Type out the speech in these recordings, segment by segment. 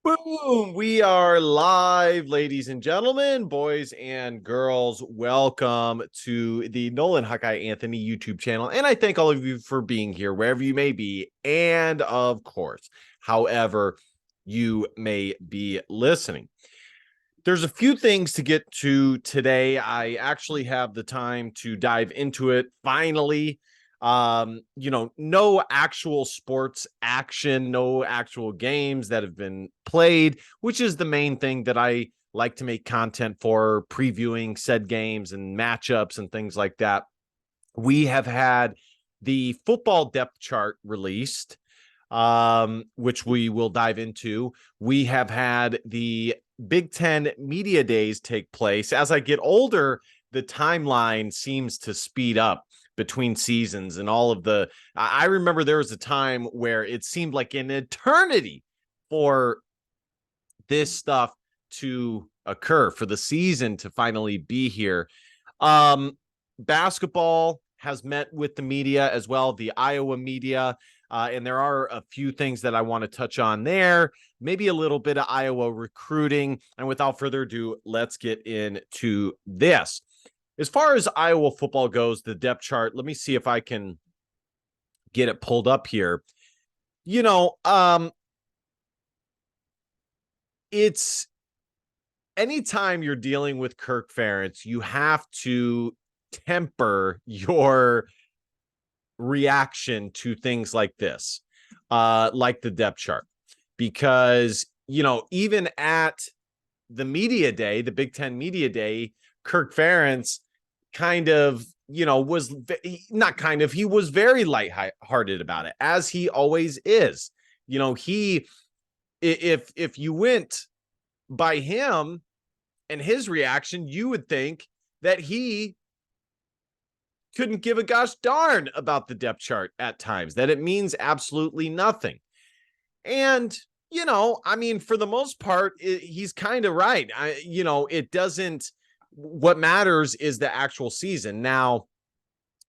Boom! We are live, ladies and gentlemen, boys and girls. Welcome to the Nolan Hawkeye Anthony YouTube channel. And I thank all of you for being here, wherever you may be. And of course, however you may be listening. There's a few things to get to today. I actually have the time to dive into it finally. No actual sports action, no actual games that have been played, which is the main thing that I like to make content for, previewing said games and matchups and things like that. We have had the football depth chart released, which we will dive into. We have had the Big Ten media days take place. As I get older, the timeline seems to speed up between seasons and all of the. I remember there was a time where it seemed like an eternity for this stuff to occur, for the season to finally be here. Basketball has met with the media as well, the Iowa media. And there are a few things that I want to touch on there, maybe a little bit of Iowa recruiting. And without further ado, let's get into this. As far as Iowa football goes, the depth chart, let me see if I can get it pulled up here. It's anytime you're dealing with Kirk Ferentz, you have to temper your reaction to things like this, like the depth chart, because, even at the media day, the Big Ten media day, Kirk Ferentz kind of, was not kind of, he was very lighthearted about it, as he always is. If you went by him and his reaction, you would think that he couldn't give a gosh darn about the depth chart at times, that it means absolutely nothing. And, for the most part, he's kind of right. It doesn't, what matters is the actual season. Now,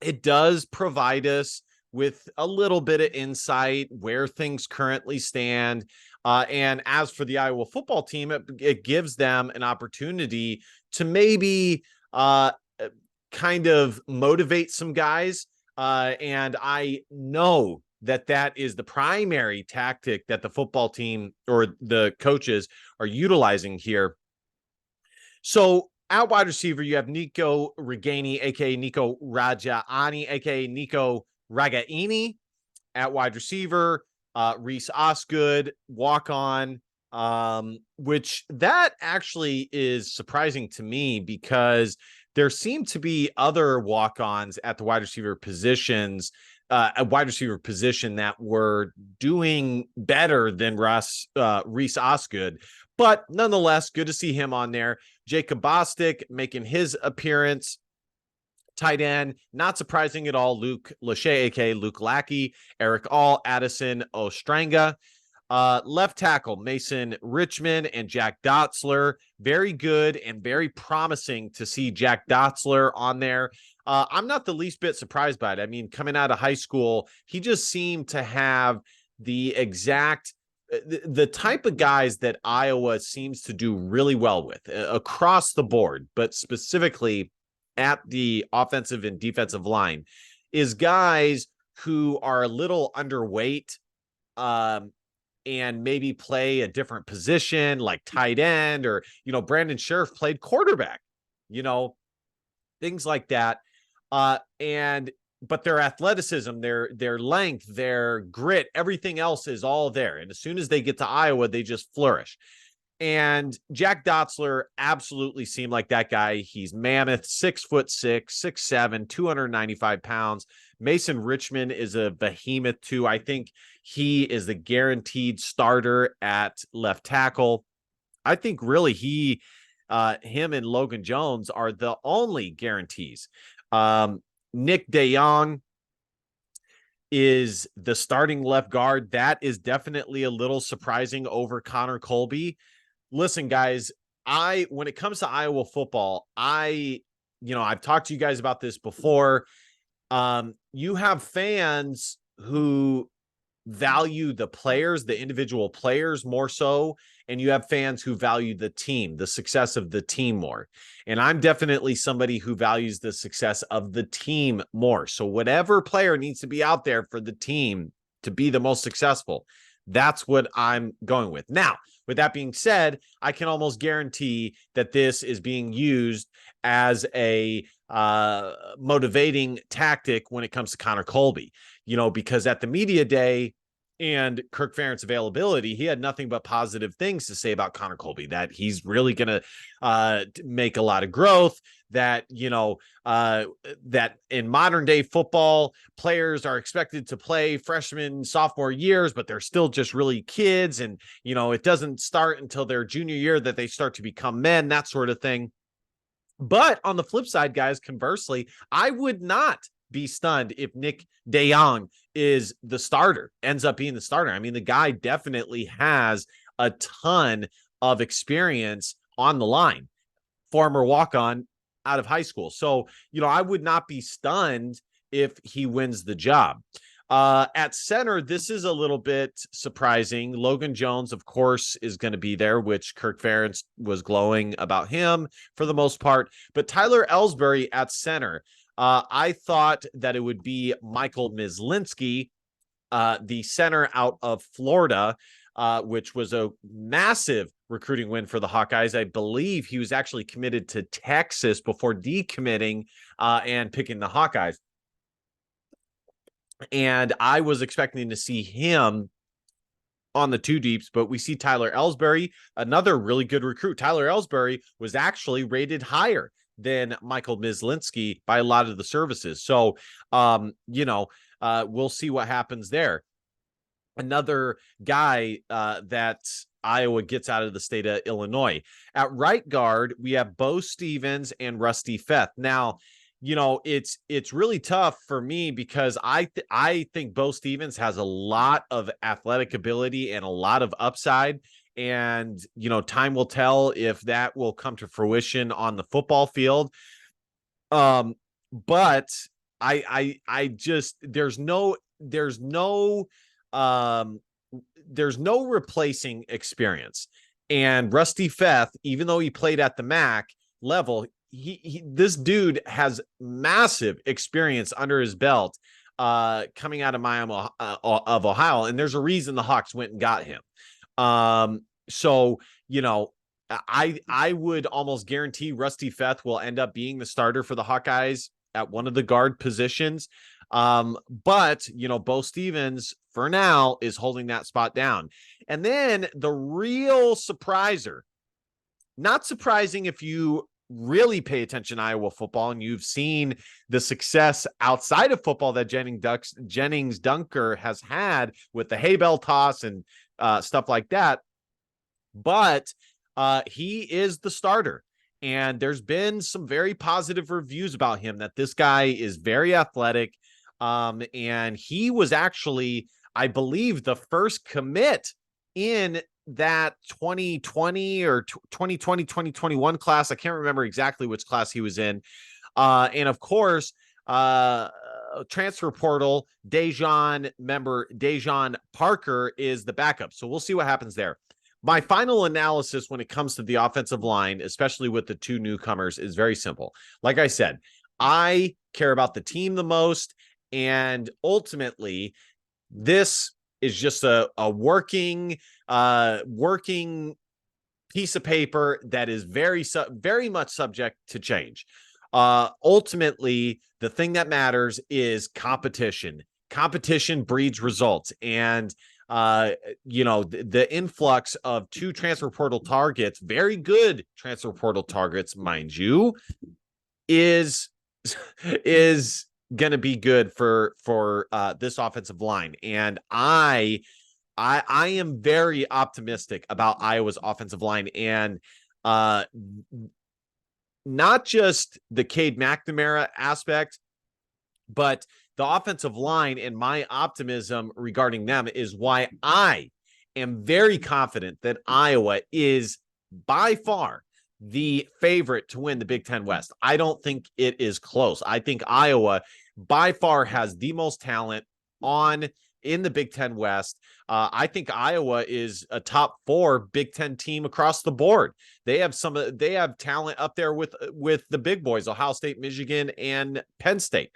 it does provide us with a little bit of insight where things currently stand. And as for the Iowa football team, it gives them an opportunity to maybe kind of motivate some guys. And I know that is the primary tactic that the football team or the coaches are utilizing here. So at wide receiver, you have Nico Reganey, aka Nico Rajani, aka Nico Ragaini. At wide receiver, Reese Osgood, walk on, which that actually is surprising to me because there seem to be other walk-ons at the wide receiver positions, a wide receiver position that were doing better than Reese Osgood. But nonetheless, good to see him on there. Jacob Bostic making his appearance. Tight end, not surprising at all, Luke Lachey, aka Luke Lackey, Eric All, Addison Ostranga. Left tackle, Mason Richmond and Jack Dotzler. Very good and very promising to see Jack Dotzler on there. I'm not the least bit surprised by it. I mean, coming out of high school, he just seemed to have the exact the type of guys that Iowa seems to do really well with across the board, but specifically at the offensive and defensive line, is guys who are a little underweight, and maybe play a different position like tight end, or, Brandon Sheriff played quarterback, things like that. But their athleticism, their length, their grit, everything else is all there. And as soon as they get to Iowa, they just flourish. And Jack Dotzler absolutely seemed like that guy. He's mammoth, 6'6", 6'7", 295 pounds. Mason Richmond is a behemoth too. I think he is the guaranteed starter at left tackle. I think really him and Logan Jones are the only guarantees. Nick DeYoung is the starting left guard. That is definitely a little surprising over Connor Colby. Listen, guys, when it comes to Iowa football, I've talked to you guys about this before. You have fans who value the players, the individual players more so, and you have fans who value the team, the success of the team more. And I'm definitely somebody who values the success of the team more. So whatever player needs to be out there for the team to be the most successful, that's what I'm going with. Now, with that being said, I can almost guarantee that this is being used as a motivating tactic when it comes to Connor Colby, because at the media day and Kirk Ferentz availability, he had nothing but positive things to say about Connor Colby, that he's really going to make a lot of growth, that, that in modern day football, players are expected to play freshman, sophomore years, but they're still just really kids. And, it doesn't start until their junior year that they start to become men, that sort of thing. But on the flip side, guys, conversely, I would not be stunned if Nick DeJong is the starter, ends up being the starter. I mean, the guy definitely has a ton of experience on the line, former walk-on out of high school. So, I would not be stunned if he wins the job. At center, this is a little bit surprising. Logan Jones, of course, is going to be there, which Kirk Ferentz was glowing about him for the most part. But Tyler Ellsbury at center, I thought that it would be Michael Myslinski, the center out of Florida, which was a massive recruiting win for the Hawkeyes. I believe he was actually committed to Texas before decommitting and picking the Hawkeyes. And I was expecting to see him on the two deeps, but we see Tyler Ellsbury, another really good recruit. Tyler Ellsbury was actually rated higher than Michael Myslinski by a lot of the services. So, we'll see what happens there. Another guy that Iowa gets out of the state of Illinois. At right guard, we have Bo Stevens and Rusty Feth. Now, it's really tough for me because I think Bo Stevens has a lot of athletic ability and a lot of upside. And, time will tell if that will come to fruition on the football field. But I just, there's no replacing experience. And Rusty Feth, even though he played at the MAC level, this dude has massive experience under his belt coming out of Miami of Ohio, and there's a reason the Hawks went and got him. So I would almost guarantee Rusty Feth will end up being the starter for the Hawkeyes at one of the guard positions. But Bo Stevens for now is holding that spot down. And then the real surpriser, not surprising if you really pay attention to Iowa football and you've seen the success outside of football that Jennings Dunker has had with the hay bale toss and stuff like that. But he is the starter. And there's been some very positive reviews about him, that this guy is very athletic. And he was actually, I believe, the first commit in that 2020 or 2020, 2021 class. I can't remember exactly which class he was in. And of course, transfer portal, Dejon Parker is the backup. So we'll see what happens there. My final analysis when it comes to the offensive line, especially with the two newcomers, is very simple. Like I said, I care about the team the most. And ultimately, this is just a working piece of paper that is very much subject to change. Ultimately, the thing that matters is competition. Competition breeds results. And the influx of two transfer portal targets, very good transfer portal targets, mind you, is going to be good for this offensive line. And I am very optimistic about Iowa's offensive line, and not just the Cade McNamara aspect, but the offensive line. And my optimism regarding them is why I am very confident that Iowa is by far the favorite to win the Big Ten West. I don't think it is close. I think Iowa by far has the most talent on in the Big Ten West. I think Iowa is a top 4 Big Ten team across the board. They have talent up there with the big boys, Ohio State, Michigan, and Penn State.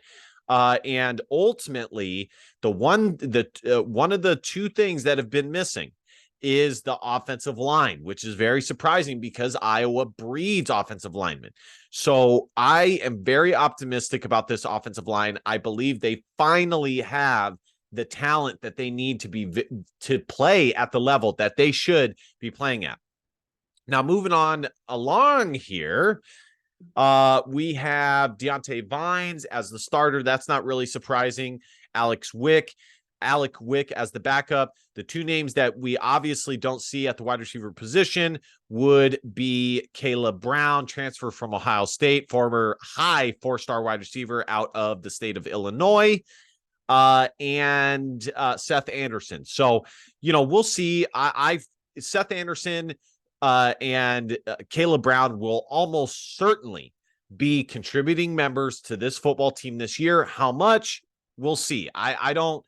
And ultimately, one of the two things that have been missing is the offensive line, which is very surprising because Iowa breeds offensive linemen. So I am very optimistic about this offensive line. I believe they finally have the talent that they need to play at the level that they should be playing at. Now, moving on along here, we have Deontay Vines as the starter. That's not really surprising. Alec Wick as the backup. The two names that we obviously don't see at the wide receiver position would be Caleb Brown, transfer from Ohio State, former high 4-star wide receiver out of the state of Illinois, and Seth Anderson. So, we'll see. Seth Anderson and Caleb Brown will almost certainly be contributing members to this football team this year. How much? We'll see. I don't,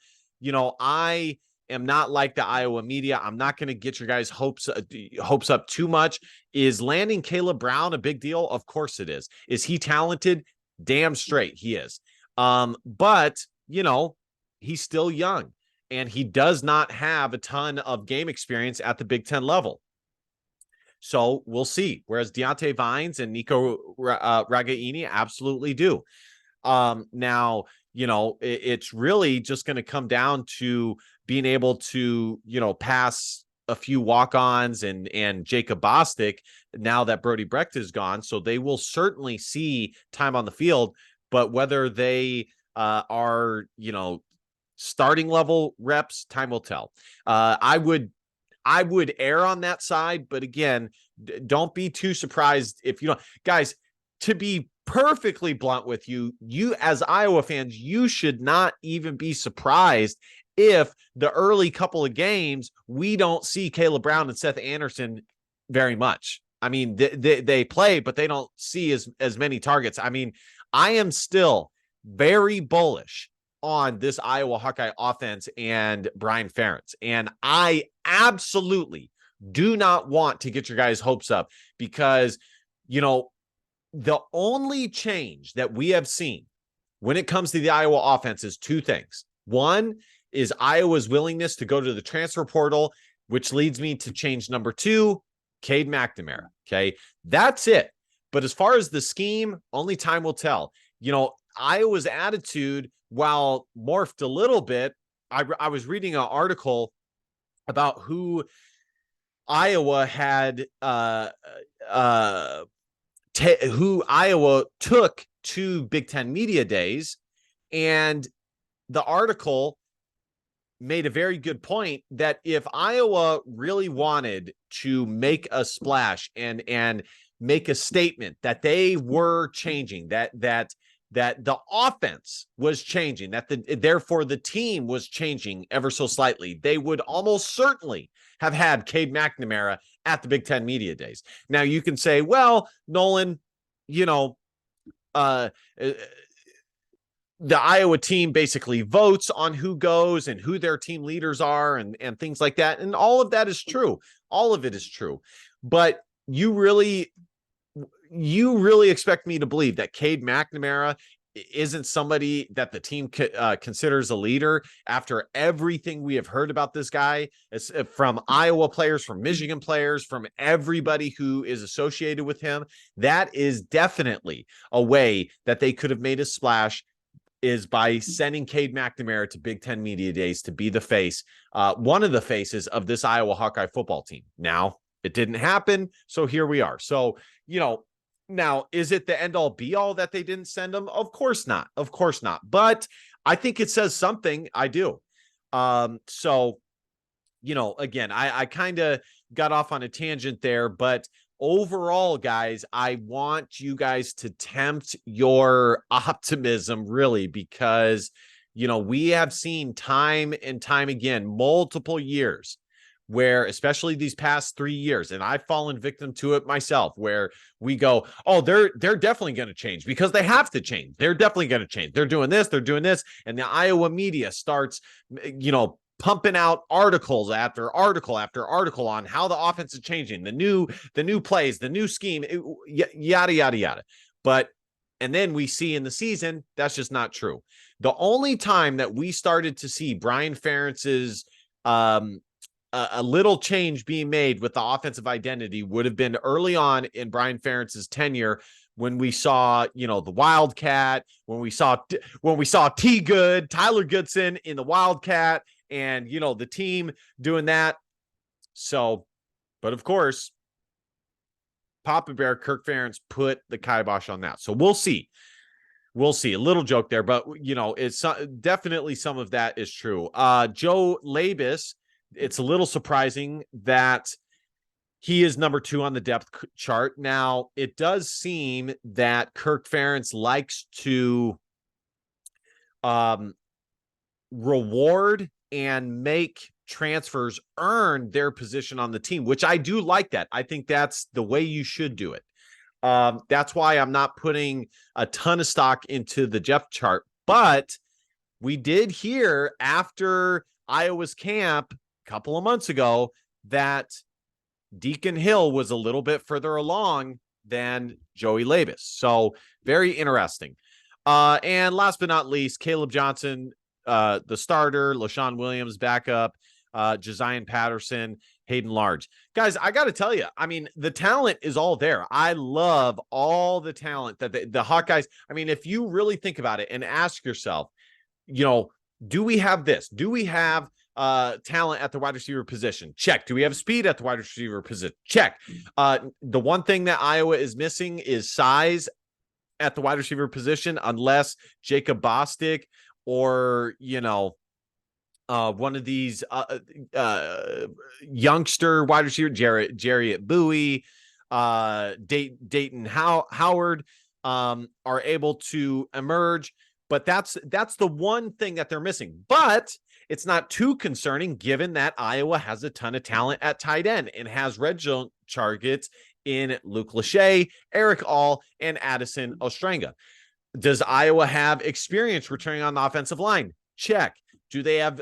I am not like the Iowa media. I'm not going to get your guys' hopes up too much. Is landing Caleb Brown a big deal? Of course it is. Is he talented? Damn straight he is. But he's still young and he does not have a ton of game experience at the Big Ten level. So we'll see. Whereas Deontay Vines and Nico Ragaini absolutely do. Now, it's really just going to come down to being able to, pass a few walk-ons and Jacob Bostic now that Brody Brecht is gone. So they will certainly see time on the field, but whether they are, starting level reps, time will tell. I would err on that side, but again, don't be too surprised if guys, to be perfectly blunt with you as Iowa fans, you should not even be surprised if the early couple of games, we don't see Caleb Brown and Seth Anderson very much. I mean, they play, but they don't see as many targets. I mean, I am still very bullish on this Iowa Hawkeye offense and Brian Ferentz. And I absolutely do not want to get your guys' hopes up because, the only change that we have seen when it comes to the Iowa offense is two things. One is Iowa's willingness to go to the transfer portal, which leads me to change number 2, Cade McNamara. Okay. That's it. But as far as the scheme, only time will tell. Iowa's attitude, while morphed a little bit, I was reading an article about who Iowa had, who Iowa took to Big Ten Media Days. And the article made a very good point that if Iowa really wanted to make a splash and make a statement that they were changing, that the offense was changing, therefore the team was changing ever so slightly, they would almost certainly have had Cade McNamara at the Big Ten Media Days. Now you can say, well, Nolan, the Iowa team basically votes on who goes and who their team leaders are and things like that. And all of that is true. All of it is true. But you really expect me to believe that Cade McNamara isn't somebody that the team considers a leader after everything we have heard about this guy, from Iowa players, from Michigan players, from everybody who is associated with him? That is definitely a way that they could have made a splash, is by sending Cade McNamara to Big Ten Media Days to be the face, one of the faces of this Iowa Hawkeye football team. Now, it didn't happen, so here we are. So, now, is it the end-all be-all that they didn't send him? Of course not. Of course not. But I think it says something. I do. So, again, I kind of got off on a tangent there, but overall, guys, I want you guys to tempt your optimism, really, because, we have seen time and time again, multiple years, where, especially these past 3 years, and I've fallen victim to it myself, where we go, oh, they're definitely going to change because they have to change. They're definitely going to change. They're doing this, and the Iowa media starts, pumping out articles after article after article on how the offense is changing, the new plays, the new scheme, yada yada yada. And then we see in the season that's just not true. The only time that we started to see Brian Ferentz's a little change being made with the offensive identity would have been early on in Brian Ferentz's tenure, when we saw, the Wildcat, when we saw T Good, Tyler Goodson in the Wildcat, and, the team doing that. So, but of course, Papa Bear, Kirk Ferentz put the kibosh on that. So we'll see. We'll see. A little joke there, but, it's definitely some of that is true. Joe Labus, it's a little surprising that he is number 2 on the depth chart. Now, it does seem that Kirk Ferentz likes to reward and make transfers earn their position on the team, which I do like that. I think that's the way you should do it. That's why I'm not putting a ton of stock into the depth chart. But we did hear after Iowa's camp a couple of months ago that Deacon Hill was a little bit further along than Joey Labus. So very interesting. And last but not least, Caleb Johnson, the starter, LaShawn Williams, backup, Josiah Patterson, Hayden Large. Guys, I got to tell you, I mean, the talent is all there. I love all the talent that the Hawkeyes, I mean, if you really think about it and ask yourself, do we have this? Do we have talent at the wide receiver position? Check. Do we have speed at the wide receiver position? Check. The one thing that Iowa is missing is size at the wide receiver position, unless Jacob Bostic or, one of these youngster wide receiver, Jarrett Bowie, Dayton Howard, are able to emerge. But that's the one thing that they're missing. But it's not too concerning, given that Iowa has a ton of talent at tight end and has red zone targets in Luke Lachey, Eric All, and Addison Ostrenga. Does Iowa have experience returning on the offensive line? Check. Do they have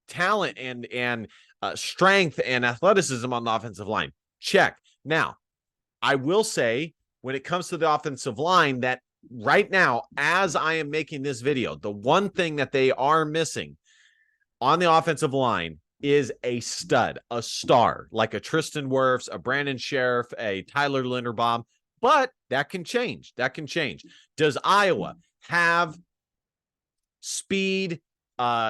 talent and strength and athleticism on the offensive line? Check. Now, I will say, when it comes to the offensive line, that right now, as I am making this video, the one thing that they are missing on the offensive line is a stud, a star, like a Tristan Wirfs, a Brandon Sheriff, a Tyler Linderbaum. But that can change. That can change. Does Iowa have speed,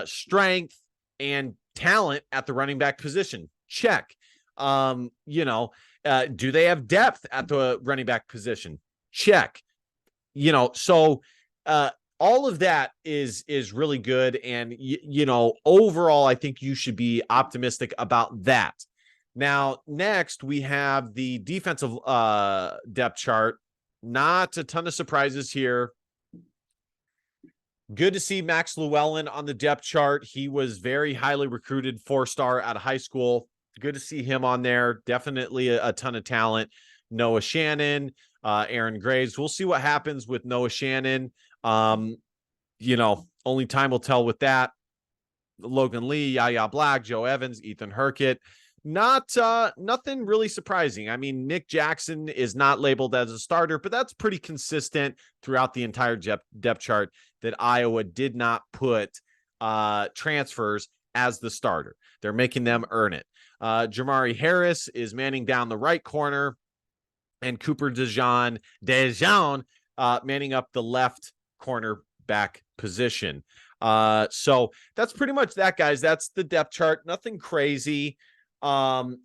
strength, and talent at the running back position? Check. Do they have depth at the running back position? Check. So all of that is really good. And, overall, I think you should be optimistic about that. Now, next, we have the defensive depth chart. Not a ton of surprises here. Good to see Max Llewellyn on the depth chart. He was very highly recruited, 4-star out of high school. Good to see him on there. Definitely a ton of talent. Noah Shannon, Aaron Graves. We'll see what happens with Noah Shannon. Only time will tell with that. Logan Lee, Yaya Black, Joe Evans, Ethan Herkett. Nothing really surprising. I mean, Nick Jackson is not labeled as a starter, but that's pretty consistent throughout the entire depth chart, that Iowa did not put transfers as the starter. They're making them earn it. Jamari Harris is manning down the right corner, and Cooper DeJean manning up the left cornerback position. So that's pretty much that, guys. That's the depth chart. Nothing crazy. When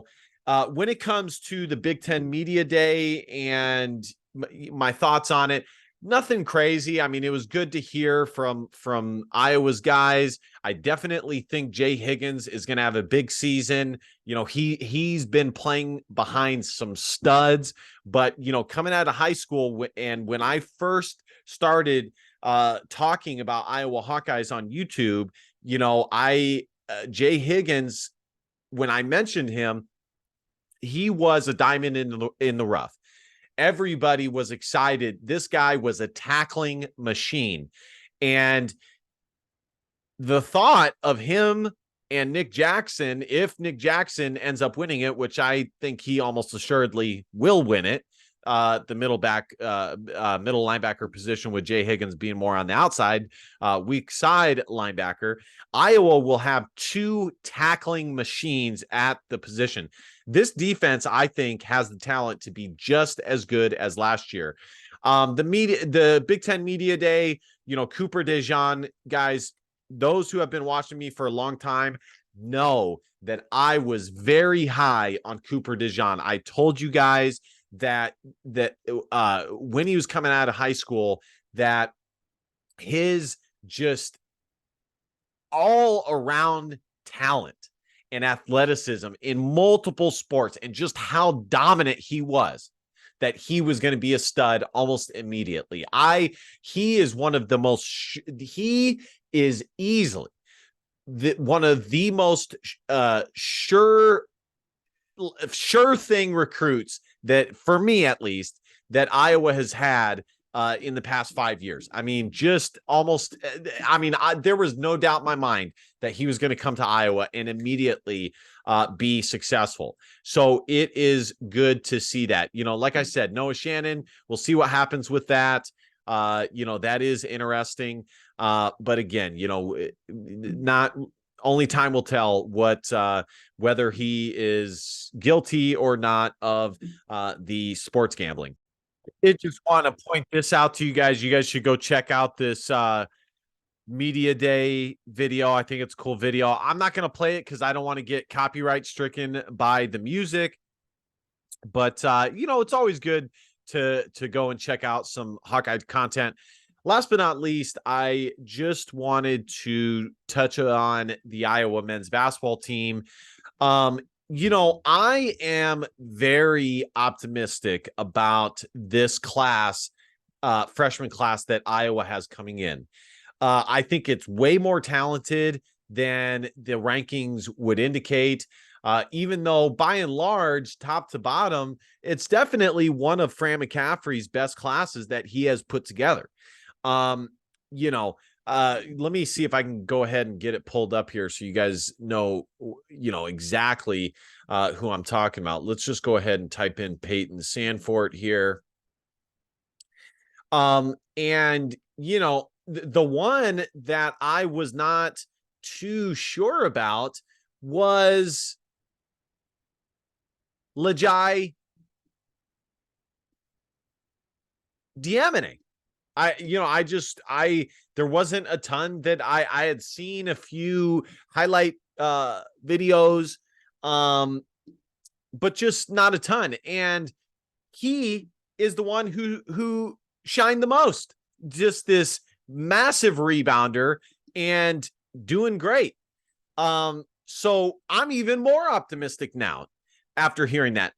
it comes to the Big Ten Media Day and my thoughts on it, nothing crazy. I mean, it was good to hear from Iowa's guys. I definitely think Jay Higgins is going to have a big season. He's been playing behind some studs, but coming out of high school, and when I first started talking about Iowa Hawkeyes on YouTube, Jay Higgins when I mentioned him, he was a diamond in the rough. Everybody was excited. This guy was a tackling machine. And the thought of him and Nick Jackson, if Nick Jackson ends up winning it, which I think he almost assuredly will win it, the middle linebacker position with Jay Higgins being more on the outside, weak side linebacker, Iowa will have 2 tackling machines at the position. This defense, I think, has the talent to be just as good as last year. The Big Ten Media Day, Cooper DeJean, guys, those who have been watching me for a long time know that I was very high on Cooper DeJean. I told you guys that when he was coming out of high school, that his just all around talent and athleticism in multiple sports and just how dominant he was, that he was going to be a stud almost immediately. He is one of the most, he is easily one of the most sure thing recruits that, for me at least, that Iowa has had in the past 5 years. I mean, just almost, there was no doubt in my mind that he was going to come to Iowa and immediately be successful. So it is good to see that. Like I said, Noah Shannon, we'll see what happens with that. That is interesting. But again, not only time will tell whether he is guilty or not of the sports gambling. I just want to point this out to you guys. You guys should go check out this Media Day video. I think it's a cool video. I'm not going to play it because I don't want to get copyright stricken by the music. But, it's always good to go and check out some Hawkeye content. Last but not least, I just wanted to touch on the Iowa men's basketball team. I am very optimistic about this class, freshman class that Iowa has coming in. I think it's way more talented than the rankings would indicate. Even though by and large, top to bottom, it's definitely one of Fran McCaffrey's best classes that he has put together. Let me see if I can go ahead and get it pulled up here so you guys know, exactly who I'm talking about. Let's just go ahead and type in Peyton Sandfort here. The one that I was not too sure about was Lajai Diamine. There wasn't a ton that I had seen a few highlight videos, but just not a ton. And he is the one who shined the most. Just this massive rebounder and doing great. So I'm even more optimistic now after hearing that.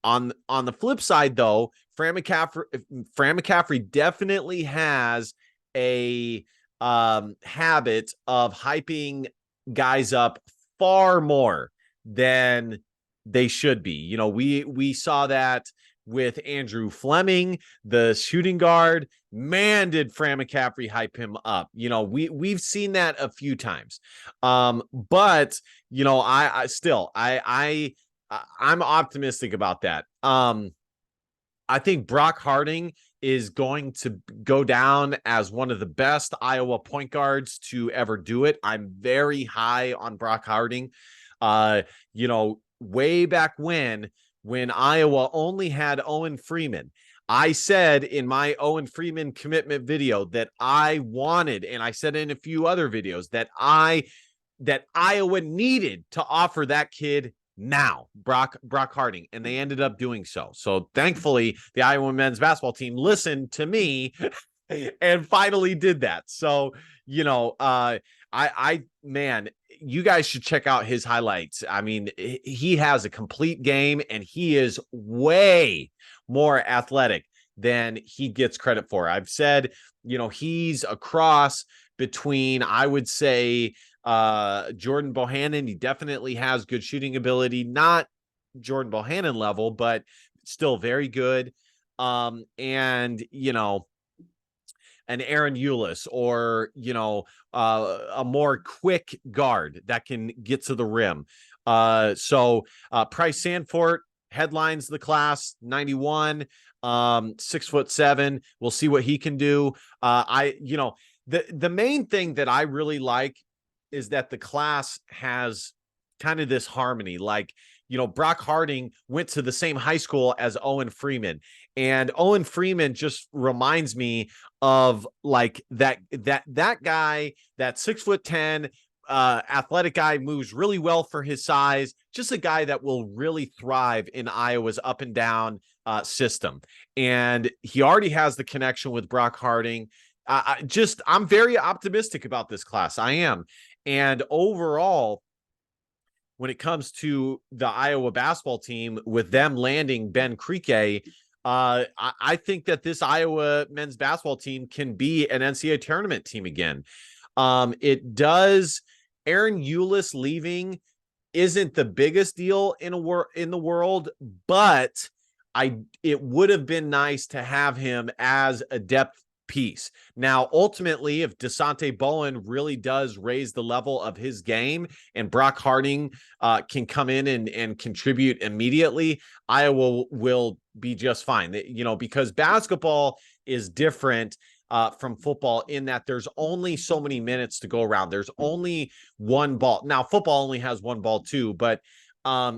On the flip side, though, Fran McCaffrey definitely has a habit of hyping guys up far more than they should be. We saw that with Andrew Fleming, the shooting guard. Man, did Fran McCaffrey hype him up. We've seen that a few times. But I'm optimistic about that. I think Brock Harding is going to go down as one of the best Iowa point guards to ever do it. I'm very high on Brock Harding. Way back when Iowa only had Owen Freeman, I said in my Owen Freeman commitment video that I wanted, and I said in a few other videos that Iowa needed to offer that kid now, Brock Harding, and they ended up doing so. So thankfully, the Iowa men's basketball team listened to me and finally did that. So, man, you guys should check out his highlights. I mean, he has a complete game and he is way more athletic than he gets credit for. I've said, he's a cross between, I would say, Jordan Bohannon, he definitely has good shooting ability, not Jordan Bohannon level, but still very good. And, you know, an Aaron Eulis or, you know, a more quick guard that can get to the rim. So Price Sandfort headlines the class, 91, 6'7". We'll see what he can do. You know, the main thing that I really like is that the class has kind of this harmony. Like, you know, Brock Harding went to the same high school as Owen Freeman, and Owen Freeman just reminds me of like that guy, that 6'10" athletic guy, moves really well for his size, just a guy that will really thrive in Iowa's up and down system. And he already has the connection with Brock Harding. I'm very optimistic about this class. I am. And overall, when it comes to the Iowa basketball team, with them landing Ben Krikke, I think that this Iowa men's basketball team can be an NCAA tournament team again. It does. Aaron Eulis leaving isn't the biggest deal in the world, but it would have been nice to have him as a depth piece. Now, ultimately, if Dasonte Bowen really does raise the level of his game and Brock Harding can come in and contribute immediately, Iowa will be just fine. You know, because basketball is different from football in that there's only so many minutes to go around. There's only one ball. Now, football only has one ball too, but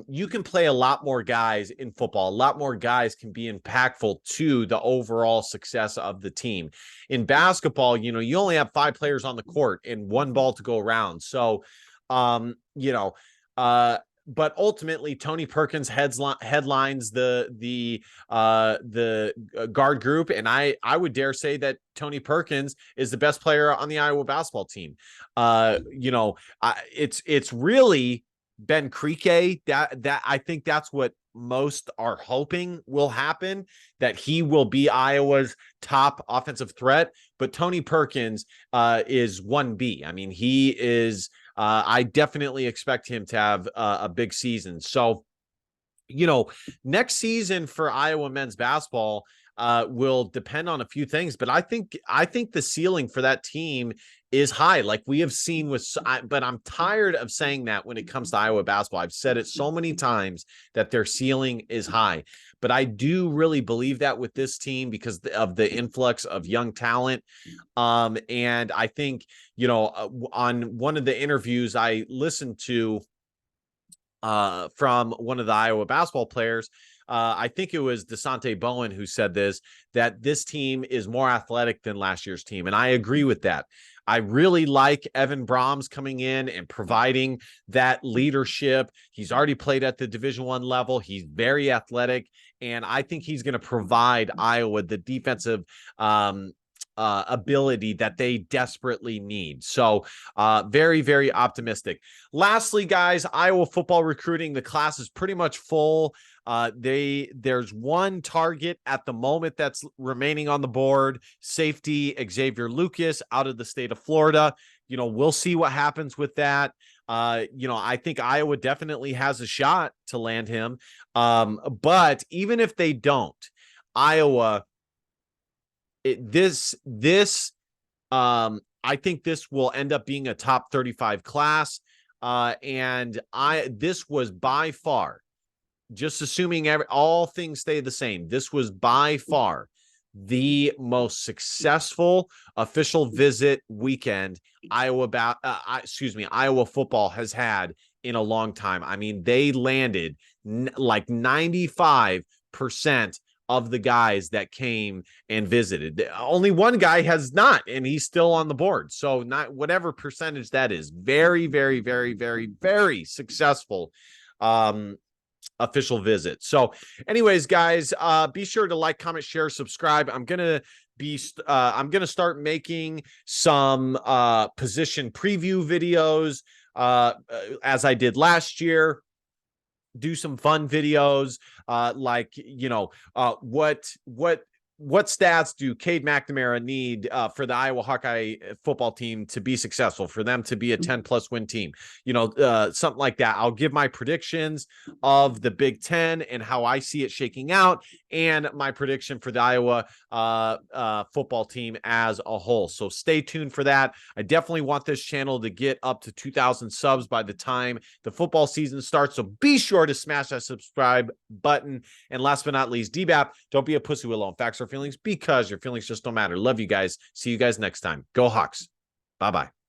you can play a lot more guys in football. A lot more guys can be impactful to the overall success of the team. In basketball, you know, you only have 5 players on the court and one ball to go around. So, you know, but ultimately, Tony Perkins headlines the guard group, and I would dare say that Tony Perkins is the best player on the Iowa basketball team. You know, it's really Ben Krikke that I think that's what most are hoping will happen, that he will be Iowa's top offensive threat. But Tony Perkins is 1B. I mean, he is. I definitely expect him to have a big season. So, you know, next season for Iowa men's basketball will depend on a few things, but I think the ceiling for that team is high, like we have seen but I'm tired of saying that when it comes to Iowa basketball. I've said it so many times that their ceiling is high, but I do really believe that with this team because of the influx of young talent. And I think, you know, on one of the interviews I listened to from one of the Iowa basketball players, I think it was Dasonte Bowen who said that this team is more athletic than last year's team. And I agree with that. I really like Evan Brahms coming in and providing that leadership. He's already played at the Division I level. He's very athletic, and I think he's going to provide Iowa the defensive ability that they desperately need. So very, very optimistic. Lastly, guys, Iowa football recruiting, the class is pretty much full. There's one target at the moment that's remaining on the board, safety Xavier Lucas out of the state of Florida. You know, we'll see what happens with that. You know, I think Iowa definitely has a shot to land him. But even if they don't, Iowa, I think this will end up being a top 35 class. And this was by far, just assuming all things stay the same, this was by far the most successful official visit weekend Iowa football has had in a long time. I mean, they landed like 95% of the guys that came and visited. Only one guy has not, and he's still on the board. So not whatever percentage that is, very, very, very, very, very successful official visit. So anyways, guys, be sure to like, comment, share, subscribe. I'm going to start making some position preview videos as I did last year. Do some fun videos like, you know, what what stats do Cade McNamara need for the Iowa Hawkeye football team to be successful, for them to be a 10-plus win team? Something like that. I'll give my predictions of the Big Ten and how I see it shaking out, and my prediction for the Iowa football team as a whole. So stay tuned for that. I definitely want this channel to get up to 2,000 subs by the time the football season starts. So be sure to smash that subscribe button. And last but not least, DBAP, don't be a pussy willow. Facts or feelings, because your feelings just don't matter. Love you guys. See you guys next time. Go Hawks. Bye-bye.